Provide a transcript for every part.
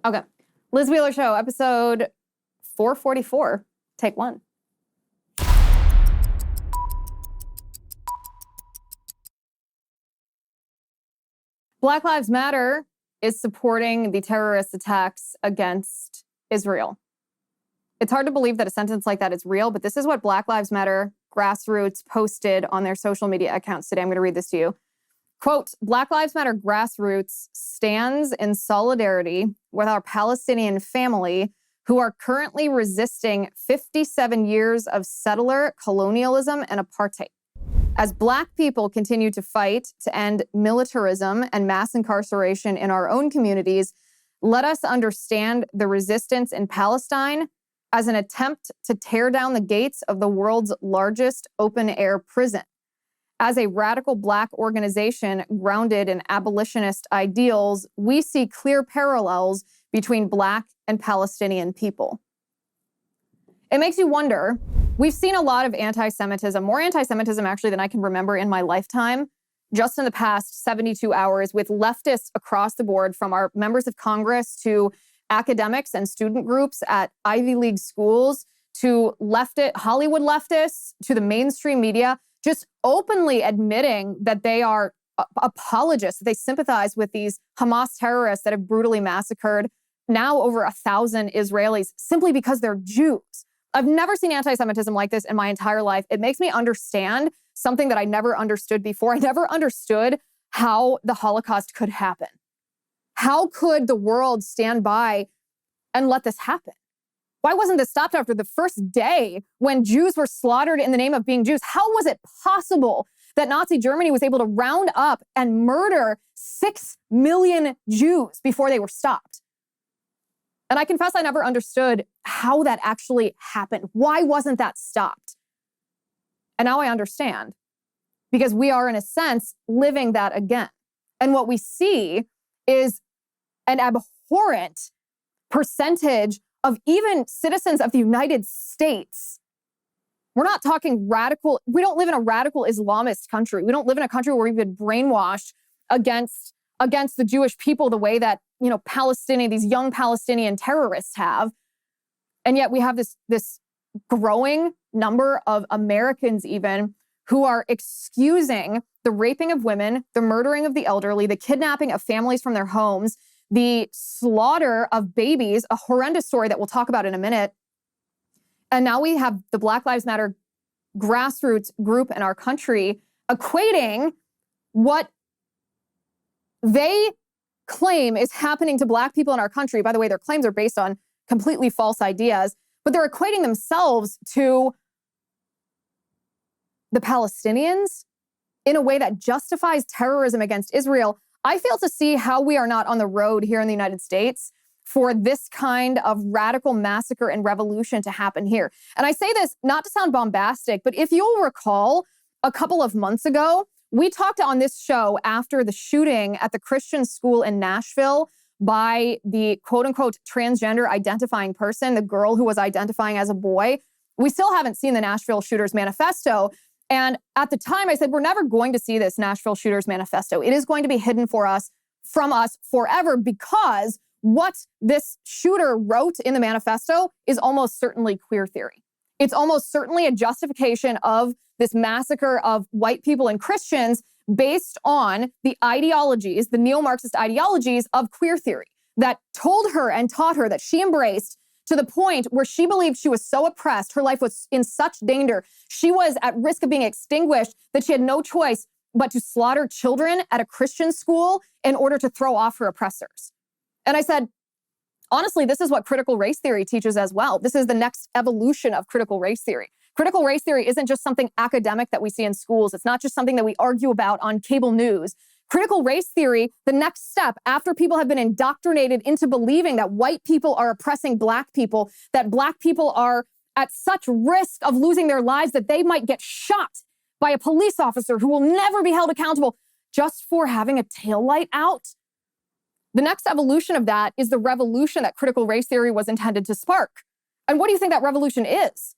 Okay. Liz Wheeler Show, episode 444, take one. Black Lives Matter is supporting the terrorist attacks against Israel. It's hard to believe that a sentence like that is real, but this is what Black Lives Matter grassroots posted on their social media accounts today. I'm going to read this to you. Quote, Black Lives Matter grassroots stands in solidarity with our Palestinian family who are currently resisting 57 years of settler colonialism and apartheid. As Black people continue to fight to end militarism and mass incarceration in our own communities, let us understand the resistance in Palestine as an attempt to tear down the gates of the world's largest open-air prison. As a radical Black organization grounded in abolitionist ideals, we see clear parallels between Black and Palestinian people. It makes you wonder, we've seen a lot of anti-Semitism, more anti-Semitism actually than I can remember in my lifetime, just in the past 72 hours with leftists across the board, from our members of Congress to academics and student groups at Ivy League schools to Hollywood leftists to the mainstream media, just openly admitting that they are apologists, they sympathize with these Hamas terrorists that have brutally massacred now over 1,000 Israelis simply because they're Jews. I've never seen anti-Semitism like this in my entire life. It makes me understand something that I never understood before. I never understood how the Holocaust could happen. How could the world stand by and let this happen? Why wasn't this stopped after the first day when Jews were slaughtered in the name of being Jews? How was it possible that Nazi Germany was able to round up and murder 6 million Jews before they were stopped? And I confess I never understood how that actually happened. Why wasn't that stopped? And now I understand, because we are, in a sense, living that again. And what we see is an abhorrent percentage of even citizens of the United States. We're not talking radical. We don't live in a radical Islamist country. We don't live in a country where we've been brainwashed against the Jewish people the way that, these young Palestinian terrorists have. And yet we have this growing number of Americans even who are excusing the raping of women, the murdering of the elderly, the kidnapping of families from their homes, the slaughter of babies, a horrendous story that we'll talk about in a minute. And now we have the Black Lives Matter grassroots group in our country equating what they claim is happening to Black people in our country. By the way, their claims are based on completely false ideas, but they're equating themselves to the Palestinians in a way that justifies terrorism against Israel. I fail to see how we are not on the road here in the United States for this kind of radical massacre and revolution to happen here. And I say this not to sound bombastic, but if you'll recall, a couple of months ago, we talked on this show after the shooting at the Christian school in Nashville by the quote-unquote transgender identifying person, the girl who was identifying as a boy. We still haven't seen the Nashville Shooters Manifesto. And at the time, I said, we're never going to see this Nashville Shooters Manifesto. It is going to be hidden from us forever, because what this shooter wrote in the manifesto is almost certainly queer theory. It's almost certainly a justification of this massacre of white people and Christians based on the ideologies, the neo-Marxist ideologies of queer theory that told her and taught her, that she embraced, to the point where she believed she was so oppressed, her life was in such danger, she was at risk of being extinguished, that she had no choice but to slaughter children at a Christian school in order to throw off her oppressors. And I said, honestly, this is what critical race theory teaches as well. This is the next evolution of critical race theory. Critical race theory isn't just something academic that we see in schools. It's not just something that we argue about on cable news. Critical race theory, the next step after people have been indoctrinated into believing that white people are oppressing Black people, that Black people are at such risk of losing their lives that they might get shot by a police officer who will never be held accountable just for having a taillight out. The next evolution of that is the revolution that critical race theory was intended to spark. And what do you think that revolution is?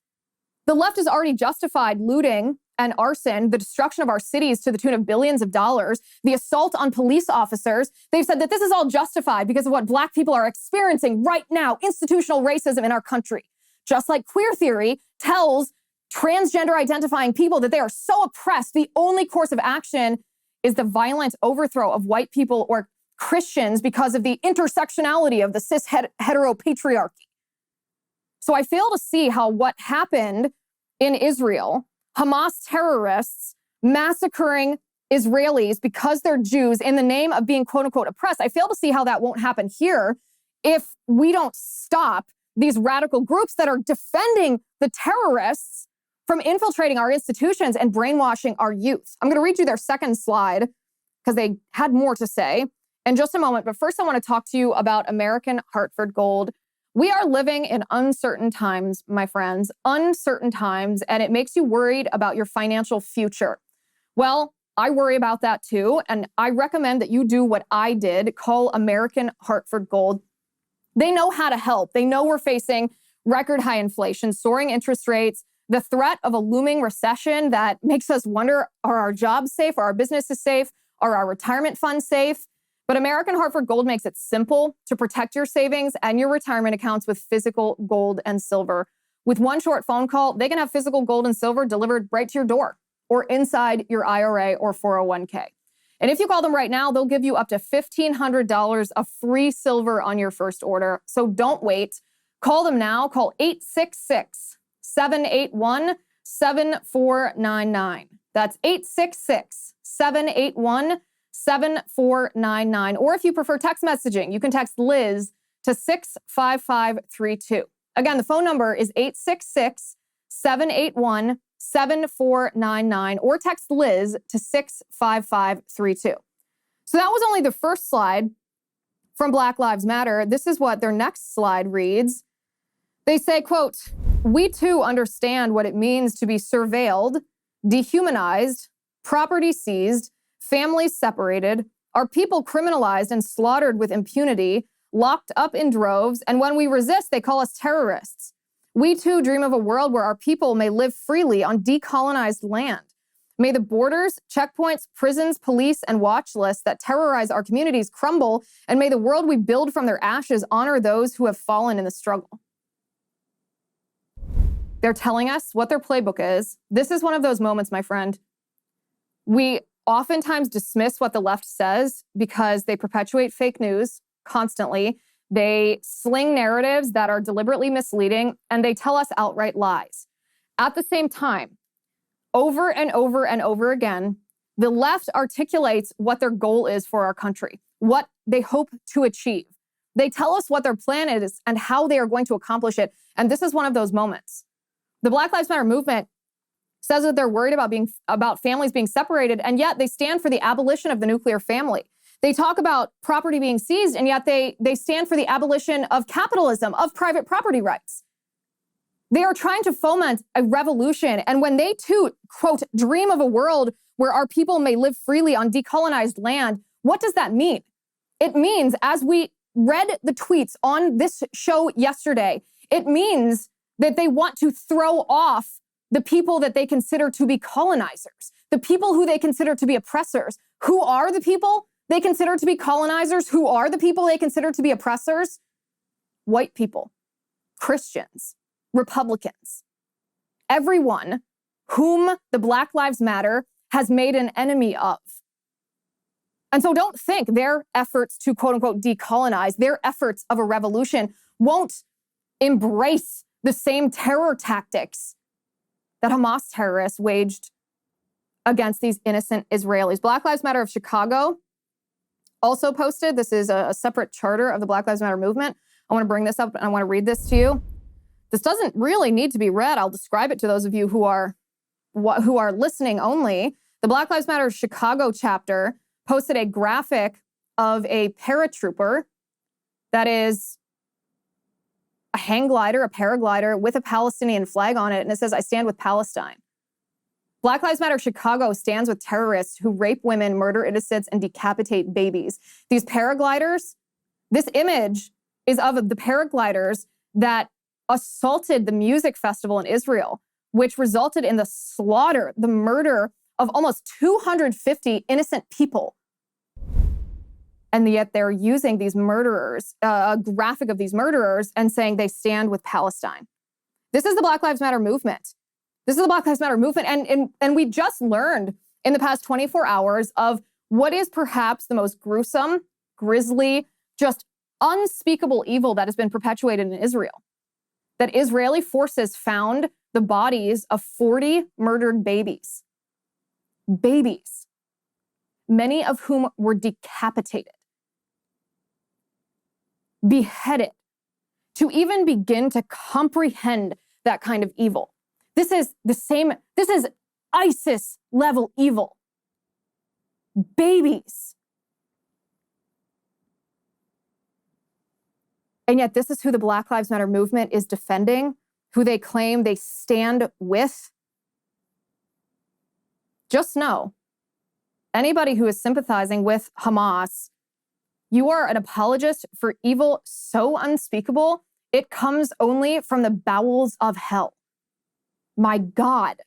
The left has already justified looting and arson, the destruction of our cities to the tune of billions of dollars, the assault on police officers. They've said that this is all justified because of what Black people are experiencing right now, institutional racism in our country. Just like queer theory tells transgender identifying people that they are so oppressed, the only course of action is the violent overthrow of white people or Christians because of the intersectionality of the cis heteropatriarchy. So I fail to see how what happened in Israel, Hamas terrorists massacring Israelis because they're Jews in the name of being quote unquote oppressed, I fail to see how that won't happen here if we don't stop these radical groups that are defending the terrorists from infiltrating our institutions and brainwashing our youth. I'm going to read you their second slide because they had more to say in just a moment. But first, I want to talk to you about American Hartford Gold. We are living in uncertain times, my friends, uncertain times, and it makes you worried about your financial future. Well, I worry about that too, and I recommend that you do what I did, call American Hartford Gold. They know how to help. They know we're facing record high inflation, soaring interest rates, the threat of a looming recession that makes us wonder, are our jobs safe? Are our businesses safe? Are our retirement funds safe? But American Hartford Gold makes it simple to protect your savings and your retirement accounts with physical gold and silver. With one short phone call, they can have physical gold and silver delivered right to your door or inside your IRA or 401k. And if you call them right now, they'll give you up to $1,500 of free silver on your first order. So don't wait. Call them now. Call 866-781-7499. That's 866-781-7499. Or if you prefer text messaging, you can text Liz to 65532. Again, the phone number is 866-781-7499 or text Liz to 65532. So that was only the first slide from Black Lives Matter. This is what their next slide reads. They say, quote, "We too understand what it means to be surveilled, dehumanized, property seized, families separated, our people criminalized and slaughtered with impunity, locked up in droves, and when we resist, they call us terrorists. We too dream of a world where our people may live freely on decolonized land. May the borders, checkpoints, prisons, police, and watch lists that terrorize our communities crumble, and may the world we build from their ashes honor those who have fallen in the struggle." They're telling us what their playbook is. This is one of those moments, my friend. We oftentimes dismiss what the left says because they perpetuate fake news constantly. They sling narratives that are deliberately misleading, and they tell us outright lies. At the same time, over and over and over again, the left articulates what their goal is for our country, what they hope to achieve. They tell us what their plan is and how they are going to accomplish it. And this is one of those moments. The Black Lives Matter movement says that they're worried about families being separated, and yet they stand for the abolition of the nuclear family. They talk about property being seized, and yet they stand for the abolition of capitalism, of private property rights. They are trying to foment a revolution. And when they too, quote, dream of a world where our people may live freely on decolonized land, what does that mean? It means, as we read the tweets on this show yesterday, it means that they want to throw off the people that they consider to be colonizers, the people who they consider to be oppressors. Who are the people they consider to be colonizers? Who are the people they consider to be oppressors? White people, Christians, Republicans, everyone whom the Black Lives Matter has made an enemy of. And so don't think their efforts to quote unquote decolonize, their efforts of a revolution won't embrace the same terror tactics that Hamas terrorists waged against these innocent Israelis. Black Lives Matter of Chicago also posted, this is a separate charter of the Black Lives Matter movement. I want to bring this up and I want to read this to you. This doesn't really need to be read. I'll describe it to those of you who are listening only. The Black Lives Matter Chicago chapter posted a graphic of a paratrooper that is a hang glider, a paraglider with a Palestinian flag on it. And it says, "I stand with Palestine." Black Lives Matter Chicago stands with terrorists who rape women, murder innocents, and decapitate babies. These paragliders, this image is of the paragliders that assaulted the music festival in Israel, which resulted in the slaughter, the murder of almost 250 innocent people. And yet they're using these murderers, a graphic of these murderers, and saying they stand with Palestine. This is the Black Lives Matter movement. This is the Black Lives Matter movement. And we just learned in the past 24 hours of what is perhaps the most gruesome, grisly, just unspeakable evil that has been perpetuated in Israel. That Israeli forces found the bodies of 40 murdered babies. Babies. Many of whom were decapitated. Beheaded. To even begin to comprehend that kind of evil. This is ISIS level evil. Babies. And yet this is who the Black Lives Matter movement is defending, who they claim they stand with. Just know, anybody who is sympathizing with Hamas, you are an apologist for evil so unspeakable, it comes only from the bowels of hell. My God.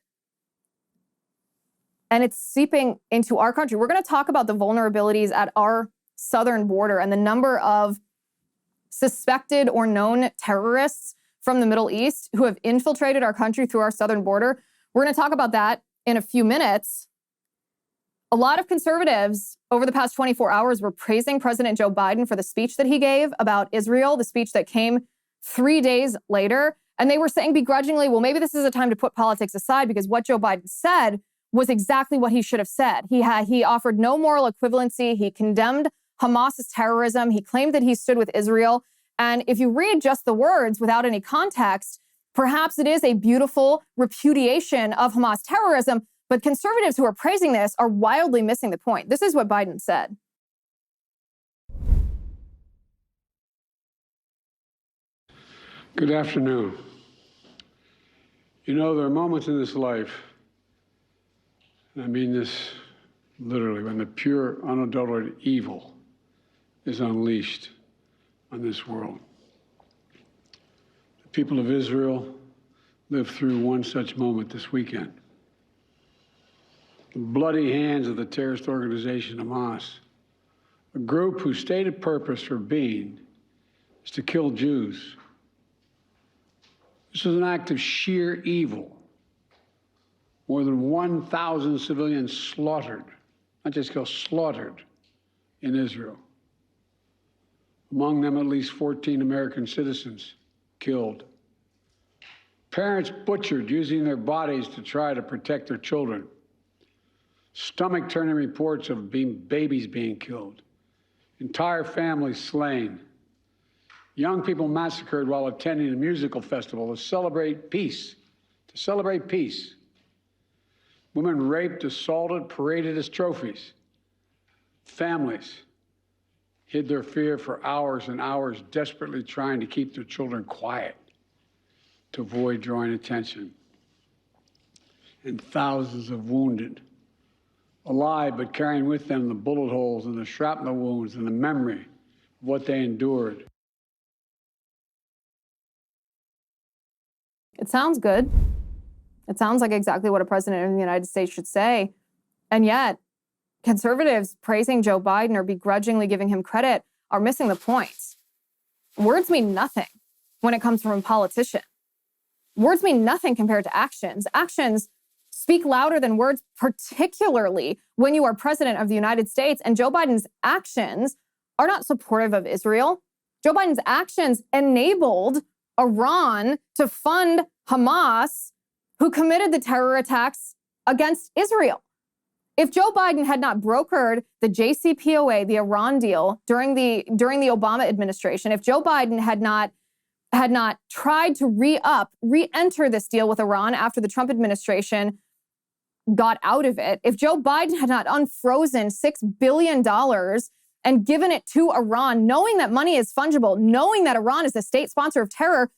And it's seeping into our country. We're going to talk about the vulnerabilities at our southern border and the number of suspected or known terrorists from the Middle East who have infiltrated our country through our southern border. We're going to talk about that in a few minutes. A lot of conservatives over the past 24 hours were praising President Joe Biden for the speech that he gave about Israel, the speech that came 3 days later. And they were saying begrudgingly, well, maybe this is a time to put politics aside because what Joe Biden said was exactly what he should have said. He offered no moral equivalency. He condemned Hamas's terrorism. He claimed that he stood with Israel. And if you read just the words without any context, perhaps it is a beautiful repudiation of Hamas terrorism. But conservatives who are praising this are wildly missing the point. This is what Biden said. Good afternoon. You know, there are moments in this life, and I mean this literally, when the pure, unadulterated evil is unleashed on this world. The people of Israel lived through one such moment this weekend. The bloody hands of the terrorist organization Hamas, a group whose stated purpose for being is to kill Jews. This was an act of sheer evil. More than 1,000 civilians slaughtered, not just killed, slaughtered in Israel. Among them, at least 14 American citizens killed. Parents butchered using their bodies to try to protect their children. Stomach-turning reports of babies being killed. Entire families slain. Young people massacred while attending a musical festival to celebrate peace. Women raped, assaulted, paraded as trophies. Families hid their fear for hours and hours, desperately trying to keep their children quiet to avoid drawing attention. And thousands of wounded, alive but carrying with them the bullet holes and the shrapnel wounds and the memory of what they endured. It sounds good. It sounds like exactly what a president of the United States should say. And yet, conservatives praising Joe Biden or begrudgingly giving him credit are missing the point. Words mean nothing when it comes from a politician. Words mean nothing compared to actions. Actions speak louder than words, particularly when you are president of the United States. And Joe Biden's actions are not supportive of Israel. Joe Biden's actions enabled Iran to fund Hamas, who committed the terror attacks against Israel. If Joe Biden had not brokered the JCPOA, the Iran deal during the Obama administration, if Joe Biden had not tried to re-enter this deal with Iran after the Trump administration got out of it, if Joe Biden had not unfrozen $6 billion and given it to Iran, knowing that money is fungible, knowing that Iran is the state sponsor of terror,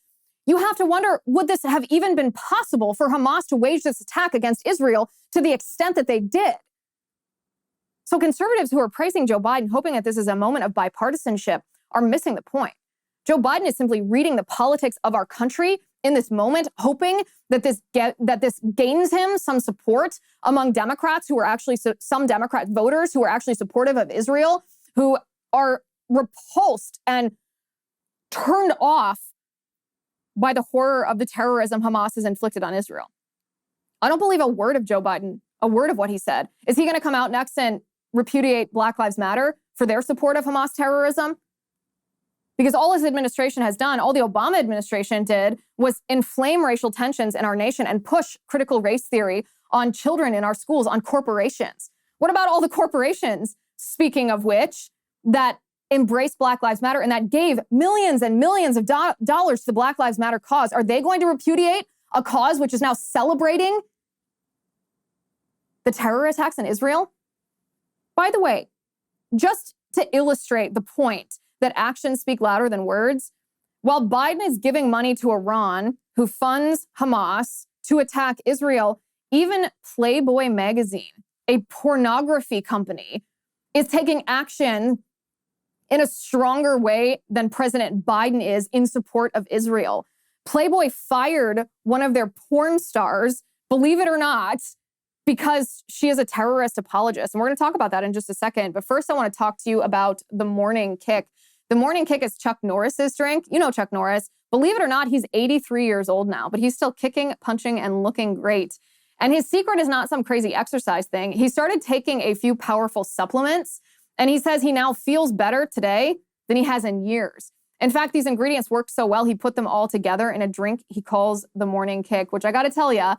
you have to wonder, would this have even been possible for Hamas to wage this attack against Israel to the extent that they did? So conservatives who are praising Joe Biden, hoping that this is a moment of bipartisanship, are missing the point. Joe Biden is simply reading the politics of our country in this moment, hoping that this gains him some support among Democrats who are actually, some Democrat voters who are actually supportive of Israel, who are repulsed and turned off by the horror of the terrorism Hamas has inflicted on Israel. I don't believe a word of Joe Biden, a word of what he said. Is he going to come out next and repudiate Black Lives Matter for their support of Hamas terrorism? Because all his administration has done, all the Obama administration did, was inflame racial tensions in our nation and push critical race theory on children in our schools, on corporations. What about all the corporations, speaking of which, that embraced Black Lives Matter and that gave millions and millions of dollars to the Black Lives Matter cause? Are they going to repudiate a cause which is now celebrating the terror attacks in Israel? By the way, just to illustrate the point that actions speak louder than words, while Biden is giving money to Iran, who funds Hamas to attack Israel, even Playboy magazine, a pornography company, is taking action in a stronger way than President Biden is in support of Israel. Playboy fired one of their porn stars, believe it or not, because she is a terrorist apologist. And we're going to talk about that in just a second. But first, I want to talk to you about the morning kick. The morning kick is Chuck Norris's drink. You know Chuck Norris. Believe it or not, he's 83 years old now, but he's still kicking, punching, and looking great. And his secret is not some crazy exercise thing. He started taking a few powerful supplements, and he says he now feels better today than he has in years. In fact, these ingredients worked so well, he put them all together in a drink he calls the morning kick, which I got to tell you,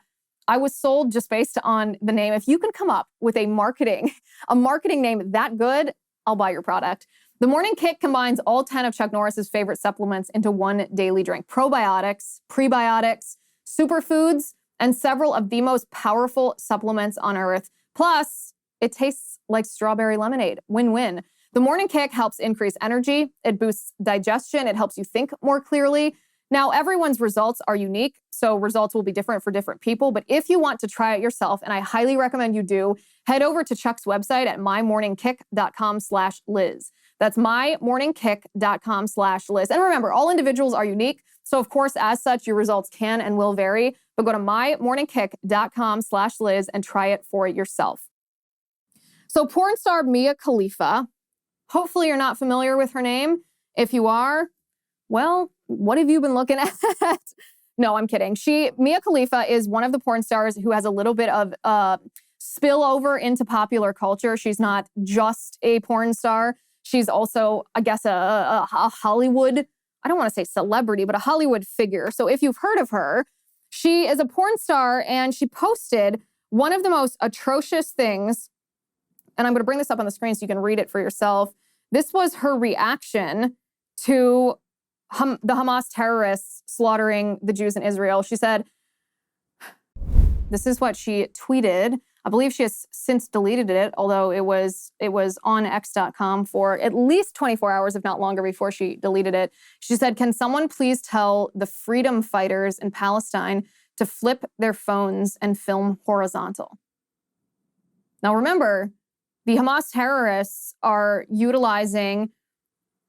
I was sold just based on the name. If you can come up with a marketing name that good, I'll buy your product. The morning kick combines all 10 of Chuck Norris's favorite supplements into one daily drink: probiotics, prebiotics, superfoods, and several of the most powerful supplements on earth. Plus, it tastes like strawberry lemonade. Win-win. The morning kick helps increase energy. It boosts digestion. It helps you think more clearly. Now, everyone's results are unique, so results will be different for different people. But if you want to try it yourself, and I highly recommend you do, head over to Chuck's website at mymorningkick.com/Liz. That's mymorningkick.com/Liz. And remember, all individuals are unique. So of course, as such, your results can and will vary. But go to mymorningkick.com/Liz and try it for yourself. So porn star Mia Khalifa, hopefully you're not familiar with her name. If you are, well, what have you been looking at? No, I'm kidding. Mia Khalifa is one of the porn stars who has a little bit of spillover into popular culture. She's not just a porn star. She's also, I guess, a Hollywood, I don't want to say celebrity, but a Hollywood figure. So if you've heard of her, she is a porn star, and she posted one of the most atrocious things. And I'm going to bring this up on the screen so you can read it for yourself. This was her reaction to the Hamas terrorists slaughtering the Jews in Israel. She said, this is what she tweeted. I believe she has since deleted it, although it was on X.com for at least 24 hours, if not longer, before she deleted it. She said, "Can someone please tell the freedom fighters in Palestine to flip their phones and film horizontal?" Now remember, the Hamas terrorists are utilizing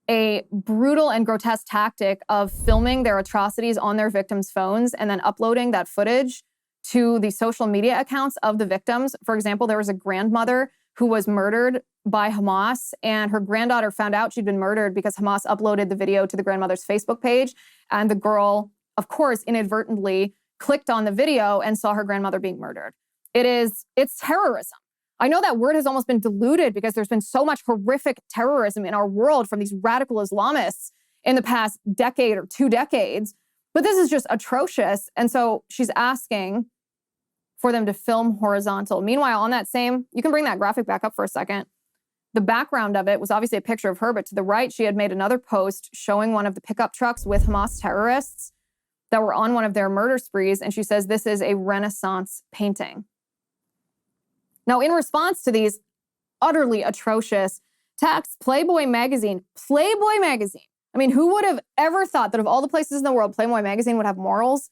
a brutal and grotesque tactic of filming their atrocities on their victims' phones and then uploading that footage to the social media accounts of the victims. For example, there was a grandmother who was murdered by Hamas, and her granddaughter found out she'd been murdered because Hamas uploaded the video to the grandmother's Facebook page. And the girl, of course, inadvertently clicked on the video and saw her grandmother being murdered. It's terrorism. I know that word has almost been diluted because there's been so much horrific terrorism in our world from these radical Islamists in the past decade or 2 decades. But this is just atrocious. And so she's asking for them to film horizontal. Meanwhile, on that same, you can bring that graphic back up for a second. The background of it was obviously a picture of her, but to the right, she had made another post showing one of the pickup trucks with Hamas terrorists that were on one of their murder sprees. And she says, this is a Renaissance painting. Now, in response to these utterly atrocious attacks, Playboy magazine, I mean, who would have ever thought that of all the places in the world, Playboy magazine would have morals?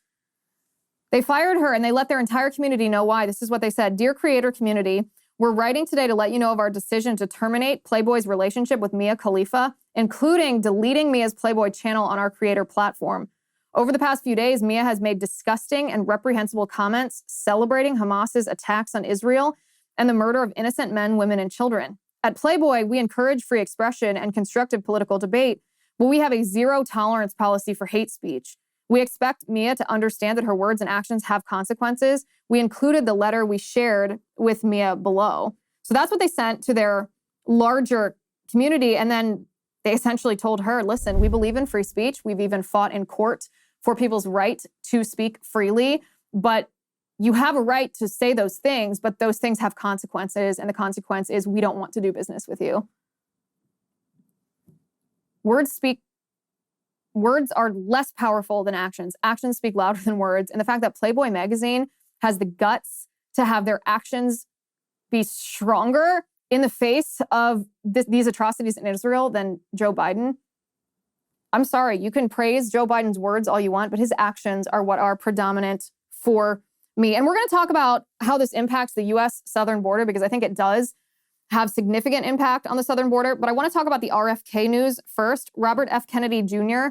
They fired her and they let their entire community know why. This is what they said. "Dear creator community, we're writing today to let you know of our decision to terminate Playboy's relationship with Mia Khalifa, including deleting Mia's Playboy channel on our creator platform. Over the past few days, Mia has made disgusting and reprehensible comments celebrating Hamas's attacks on Israel and the murder of innocent men, women, and children. At Playboy, we encourage free expression and constructive political debate, but we have a zero-tolerance policy for hate speech. We expect Mia to understand that her words and actions have consequences. We included the letter we shared with Mia below. So that's what they sent to their larger community. And then they essentially told her, listen, we believe in free speech. We've even fought in court for people's right to speak freely. But you have a right to say those things, but those things have consequences. And the consequence is we don't want to do business with you. Words are less powerful than actions. Actions speak louder than words. And the fact that Playboy magazine has the guts to have their actions be stronger in the face of these atrocities in Israel than Joe Biden. I'm sorry, you can praise Joe Biden's words all you want, but his actions are what are predominant for me. And we're going to talk about how this impacts the U.S. southern border, because I think it does have significant impact on the southern border. But I want to talk about the RFK news first. Robert F. Kennedy Jr.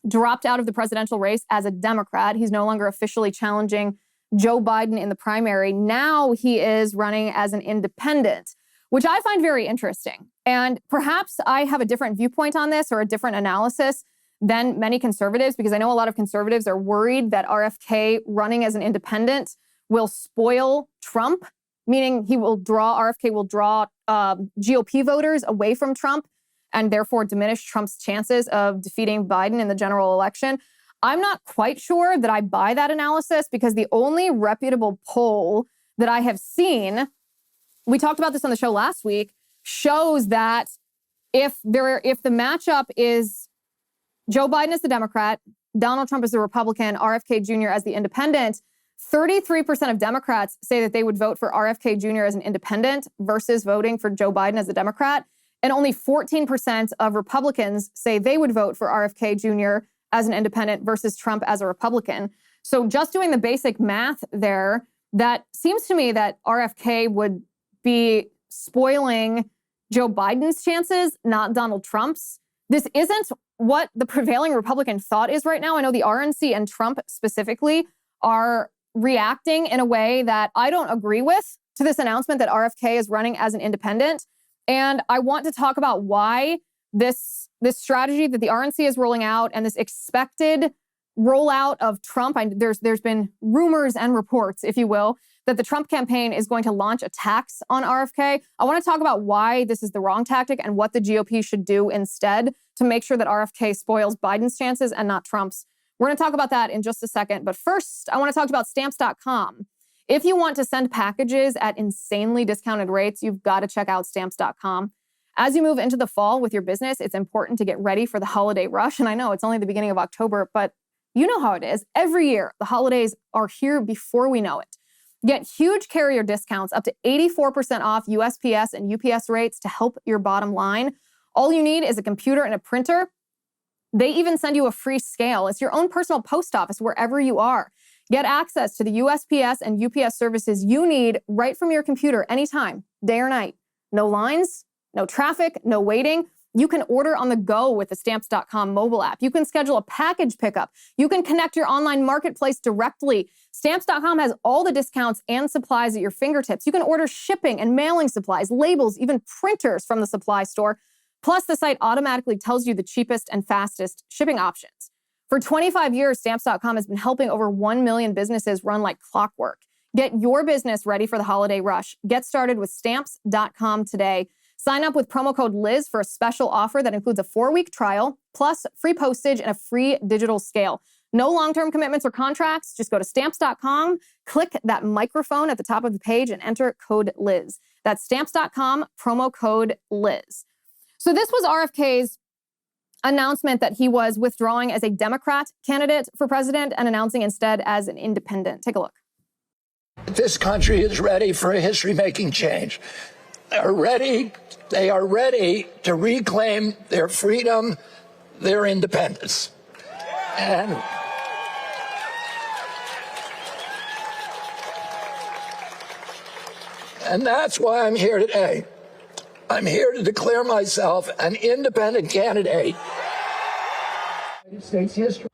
dropped out of the presidential race as a Democrat. He's no longer officially challenging Joe Biden in the primary. Now he is running as an independent, which I find very interesting. And perhaps I have a different viewpoint on this or a different analysis than many conservatives, because I know a lot of conservatives are worried that RFK running as an independent will spoil Trump, meaning RFK will draw GOP voters away from Trump and therefore diminish Trump's chances of defeating Biden in the general election. I'm not quite sure that I buy that analysis, because the only reputable poll that I have seen, we talked about this on the show last week, shows that if the matchup is Joe Biden as the Democrat, Donald Trump as the Republican, RFK Jr. as the independent, 33% of Democrats say that they would vote for RFK Jr. as an independent versus voting for Joe Biden as a Democrat. And only 14% of Republicans say they would vote for RFK Jr. as an independent versus Trump as a Republican. So just doing the basic math there, that seems to me that RFK would be spoiling Joe Biden's chances, not Donald Trump's. This isn't what the prevailing Republican thought is right now. I know the RNC and Trump specifically are reacting in a way that I don't agree with to this announcement that RFK is running as an independent. And I want to talk about why this strategy that the RNC is rolling out and this expected rollout of Trump, there's been rumors and reports, if you will, that the Trump campaign is going to launch attacks on RFK. I want to talk about why this is the wrong tactic and what the GOP should do instead to make sure that RFK spoils Biden's chances and not Trump's. We're going to talk about that in just a second. But first, I want to talk about Stamps.com. If you want to send packages at insanely discounted rates, you've got to check out Stamps.com. As you move into the fall with your business, it's important to get ready for the holiday rush. And I know it's only the beginning of October, but you know how it is. Every year, the holidays are here before we know it. Get huge carrier discounts up to 84% off USPS and UPS rates to help your bottom line. All you need is a computer and a printer. They even send you a free scale. It's your own personal post office wherever you are. Get access to the USPS and UPS services you need right from your computer anytime, day or night. No lines, no traffic, no waiting. You can order on the go with the Stamps.com mobile app. You can schedule a package pickup. You can connect your online marketplace directly. Stamps.com has all the discounts and supplies at your fingertips. You can order shipping and mailing supplies, labels, even printers from the supply store. Plus, the site automatically tells you the cheapest and fastest shipping options. For 25 years, Stamps.com has been helping over 1 million businesses run like clockwork. Get your business ready for the holiday rush. Get started with Stamps.com today. Sign up with promo code Liz for a special offer that includes a 4-week trial, plus free postage and a free digital scale. No long-term commitments or contracts. Just go to Stamps.com, click that microphone at the top of the page, and enter code Liz. That's Stamps.com, promo code Liz. So this was RFK's announcement that he was withdrawing as a Democrat candidate for president and announcing instead as an independent. Take a look. This country is ready for a history-making change. They are ready to reclaim their freedom, their independence. And that's why I'm here today. I'm here to declare myself an independent candidate. United States history.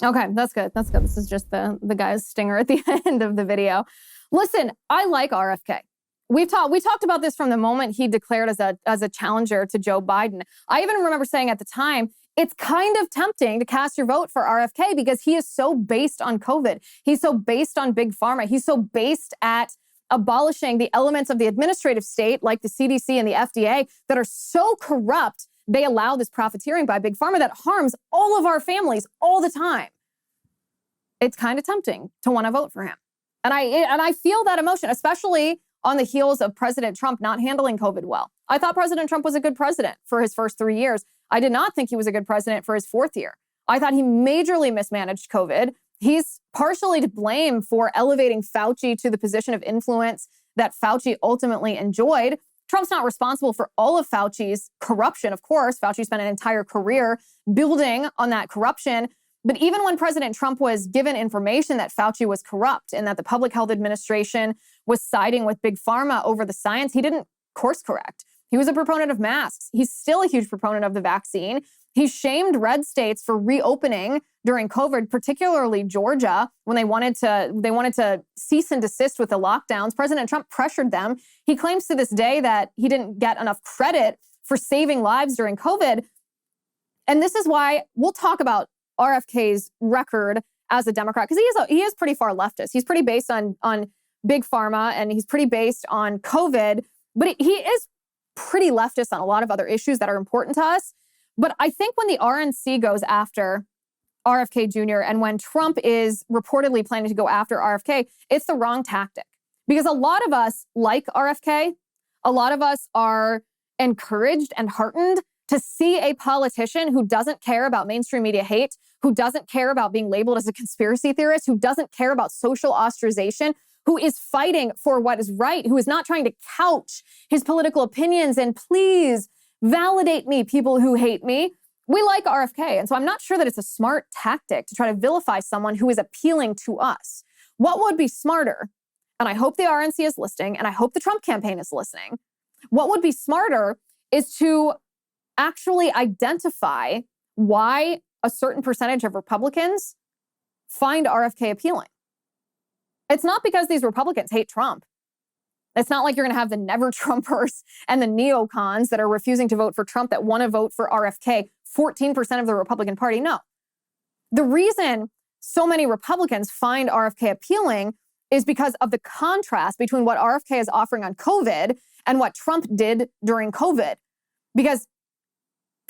Okay, that's good. That's good. This is just the guy's stinger at the end of the video. Listen, I like RFK. We talked about this from the moment he declared as a challenger to Joe Biden. I even remember saying at the time, it's kind of tempting to cast your vote for RFK because he is so based on COVID. He's so based on big pharma. He's so based at abolishing the elements of the administrative state, like the CDC and the FDA, that are so corrupt, they allow this profiteering by big pharma that harms all of our families all the time. It's kind of tempting to want to vote for him. And I feel that emotion, especially on the heels of President Trump not handling COVID well. I thought President Trump was a good president for his first 3 years. I did not think he was a good president for his fourth year. I thought he majorly mismanaged COVID. He's partially to blame for elevating Fauci to the position of influence that Fauci ultimately enjoyed. Trump's not responsible for all of Fauci's corruption. Of course, Fauci spent an entire career building on that corruption. But even when President Trump was given information that Fauci was corrupt and that the Public Health Administration was siding with big pharma over the science, he didn't course correct. He was a proponent of masks. He's still a huge proponent of the vaccine. He shamed red states for reopening during COVID, particularly Georgia, when they wanted to cease and desist with the lockdowns. President Trump pressured them. He claims to this day that he didn't get enough credit for saving lives during COVID. And this is why we'll talk about RFK's record as a Democrat, because he is pretty far leftist. He's pretty based on big pharma, and he's pretty based on COVID, but he is pretty leftist on a lot of other issues that are important to us. But I think when the RNC goes after RFK Jr. and when Trump is reportedly planning to go after RFK, it's the wrong tactic. Because a lot of us like RFK. A lot of us are encouraged and heartened to see a politician who doesn't care about mainstream media hate, who doesn't care about being labeled as a conspiracy theorist, who doesn't care about social ostracization, who is fighting for what is right, who is not trying to couch his political opinions and please validate me, people who hate me. We like RFK. And so I'm not sure that it's a smart tactic to try to vilify someone who is appealing to us. What would be smarter, and I hope the RNC is listening, and I hope the Trump campaign is listening, what would be smarter is to actually identify why a certain percentage of Republicans find RFK appealing. It's not because these Republicans hate Trump. It's not like you're going to have the never Trumpers and the neocons that are refusing to vote for Trump that want to vote for RFK, 14% of the Republican Party. No. The reason so many Republicans find RFK appealing is because of the contrast between what RFK is offering on COVID and what Trump did during COVID. Because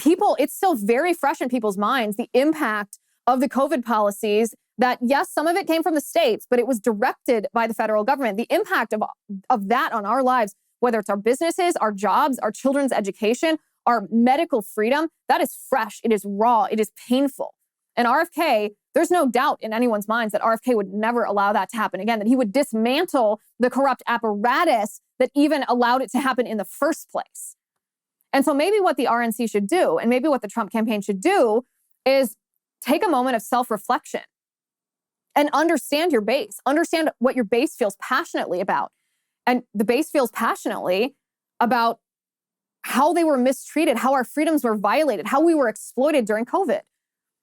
it's still very fresh in people's minds, the impact of the COVID policies that, yes, some of it came from the states, but it was directed by the federal government. The impact of that on our lives, whether it's our businesses, our jobs, our children's education, our medical freedom, that is fresh. It is raw. It is painful. And RFK, there's no doubt in anyone's minds that RFK would never allow that to happen again, that he would dismantle the corrupt apparatus that even allowed it to happen in the first place. And so maybe what the RNC should do, and maybe what the Trump campaign should do, is take a moment of self-reflection and understand your base. Understand what your base feels passionately about. And the base feels passionately about how they were mistreated, how our freedoms were violated, how we were exploited during COVID.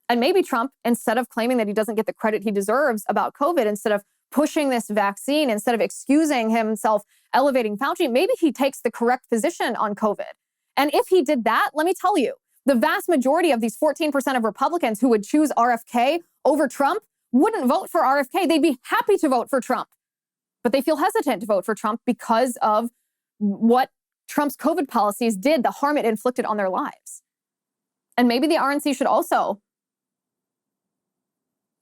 And maybe Trump, instead of claiming that he doesn't get the credit he deserves about COVID, instead of pushing this vaccine, instead of excusing himself, elevating Fauci, maybe he takes the correct position on COVID. And if he did that, let me tell you, the vast majority of these 14% of Republicans who would choose RFK over Trump wouldn't vote for RFK. They'd be happy to vote for Trump. But they feel hesitant to vote for Trump because of what Trump's COVID policies did, the harm it inflicted on their lives. And maybe the RNC should also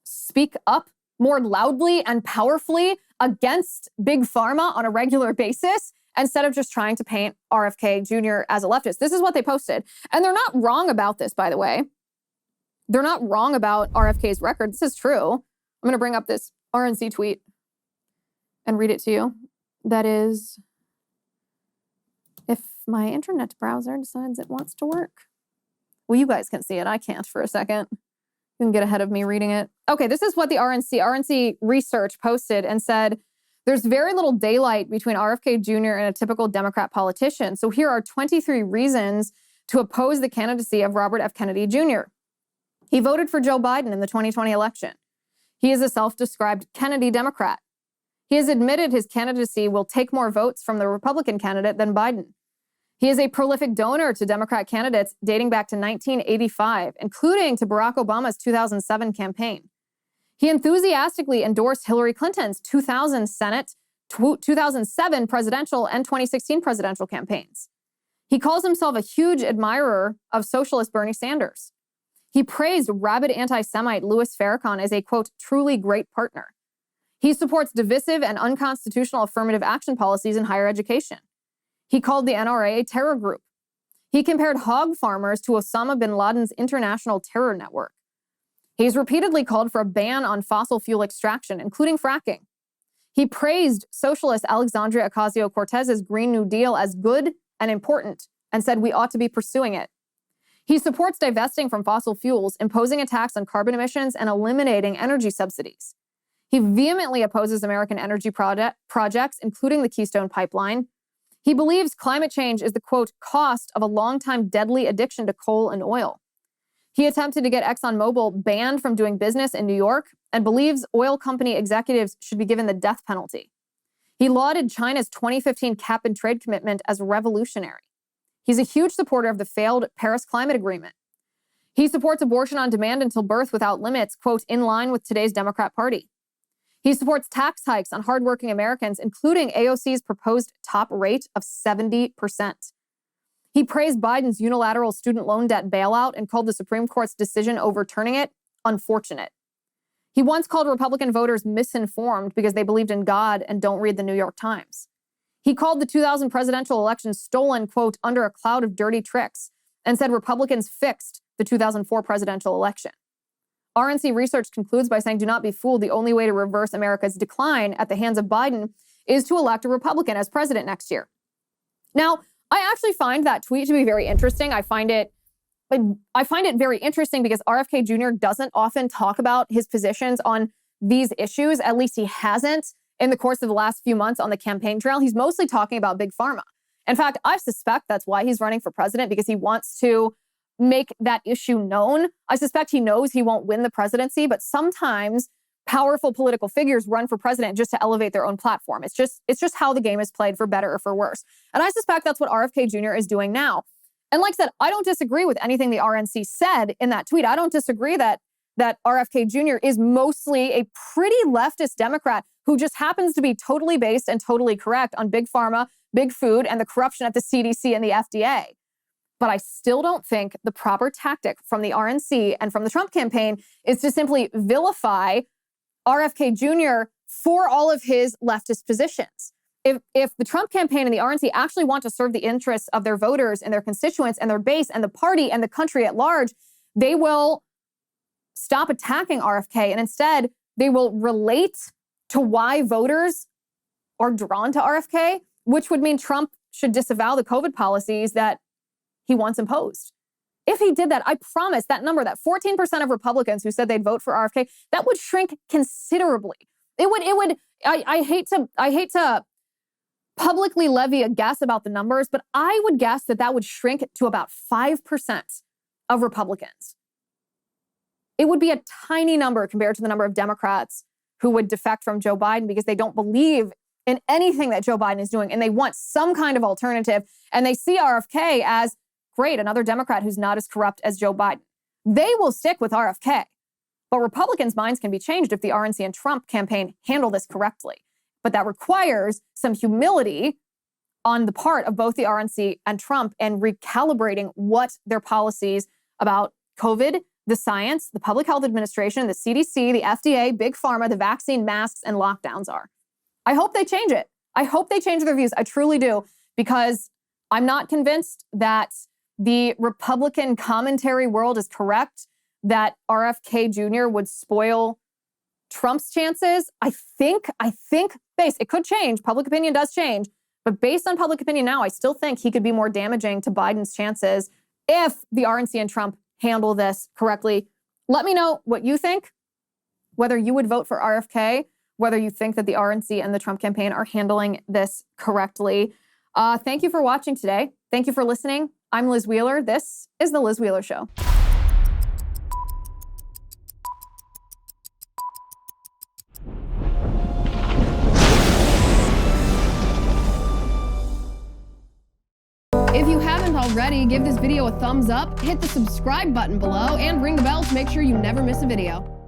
speak up more loudly and powerfully against big pharma on a regular basis, instead of just trying to paint RFK Jr. as a leftist. This is what they posted. And they're not wrong about this, by the way. They're not wrong about RFK's record. This is true. I'm going to bring up this RNC tweet and read it to you. That is, if my internet browser decides it wants to work. Well, you guys can see it. I can't for a second. You can get ahead of me reading it. Okay, this is what the RNC research posted and said, there's very little daylight between RFK Jr. and a typical Democrat politician. So here are 23 reasons to oppose the candidacy of Robert F. Kennedy Jr. He voted for Joe Biden in the 2020 election. He is a self-described Kennedy Democrat. He has admitted his candidacy will take more votes from the Republican candidate than Biden. He is a prolific donor to Democrat candidates dating back to 1985, including to Barack Obama's 2007 campaign. He enthusiastically endorsed Hillary Clinton's 2007 presidential and 2016 presidential campaigns. He calls himself a huge admirer of socialist Bernie Sanders. He praised rabid anti-Semite Louis Farrakhan as a, quote, truly great partner. He supports divisive and unconstitutional affirmative action policies in higher education. He called the NRA a terror group. He compared hog farmers to Osama bin Laden's international terror network. He's repeatedly called for a ban on fossil fuel extraction, including fracking. He praised socialist Alexandria Ocasio-Cortez's Green New Deal as good and important and said we ought to be pursuing it. He supports divesting from fossil fuels, imposing a tax on carbon emissions, and eliminating energy subsidies. He vehemently opposes American energy projects, including the Keystone Pipeline. He believes climate change is the, quote, cost of a long-time deadly addiction to coal and oil. He attempted to get ExxonMobil banned from doing business in New York and believes oil company executives should be given the death penalty. He lauded China's 2015 cap-and-trade commitment as revolutionary. He's a huge supporter of the failed Paris Climate Agreement. He supports abortion on demand until birth without limits, quote, in line with today's Democrat Party. He supports tax hikes on hardworking Americans, including AOC's proposed top rate of 70%. He praised Biden's unilateral student loan debt bailout and called the Supreme Court's decision overturning it unfortunate. He once called Republican voters misinformed because they believed in God and don't read the New York Times. He called the 2000 presidential election stolen, quote, under a cloud of dirty tricks, and said Republicans fixed the 2004 presidential election. RNC research concludes by saying, do not be fooled. The only way to reverse America's decline at the hands of Biden is to elect a Republican as president next year. Now, I actually find that tweet to be very interesting. I find it very interesting because RFK Jr. doesn't often talk about his positions on these issues. At least he hasn't in the course of the last few months on the campaign trail. He's mostly talking about big pharma. In fact, I suspect that's why he's running for president, because he wants to make that issue known. I suspect he knows he won't win the presidency, but sometimes powerful political figures run for president just to elevate their own platform. It's just how the game is played, for better or for worse. And I suspect that's what RFK Jr. is doing now. And like I said, I don't disagree with anything the RNC said in that tweet. I don't disagree that RFK Jr. is mostly a pretty leftist Democrat who just happens to be totally based and totally correct on big pharma, big food, and the corruption at the CDC and the FDA. But I still don't think the proper tactic from the RNC and from the Trump campaign is to simply vilify RFK Jr. for all of his leftist positions. If the Trump campaign and the RNC actually want to serve the interests of their voters and their constituents and their base and the party and the country at large, they will stop attacking RFK and instead they will relate to why voters are drawn to RFK, which would mean Trump should disavow the COVID policies that he once imposed. If he did that, I promise that number, that 14% of Republicans who said they'd vote for RFK, that would shrink considerably. I hate to publicly levy a guess about the numbers, but I would guess that would shrink to about 5% of Republicans. It would be a tiny number compared to the number of Democrats who would defect from Joe Biden because they don't believe in anything that Joe Biden is doing and they want some kind of alternative, and they see RFK as, great, another Democrat who's not as corrupt as Joe Biden. They will stick with RFK. But Republicans' minds can be changed if the RNC and Trump campaign handle this correctly. But that requires some humility on the part of both the RNC and Trump and recalibrating what their policies about COVID, the science, the Public Health Administration, the CDC, the FDA, Big Pharma, the vaccine, masks, and lockdowns are. I hope they change it. I hope they change their views. I truly do, because I'm not convinced that the Republican commentary world is correct, that RFK Jr. would spoil Trump's chances. I think, it could change. Public opinion does change. But based on public opinion now, I still think he could be more damaging to Biden's chances if the RNC and Trump handle this correctly. Let me know what you think, whether you would vote for RFK, whether you think that the RNC and the Trump campaign are handling this correctly. Thank you for watching today. Thank you for listening. I'm Liz Wheeler. This is The Liz Wheeler Show. already, give this video a thumbs up, hit the subscribe button below, and ring the bell to make sure you never miss a video.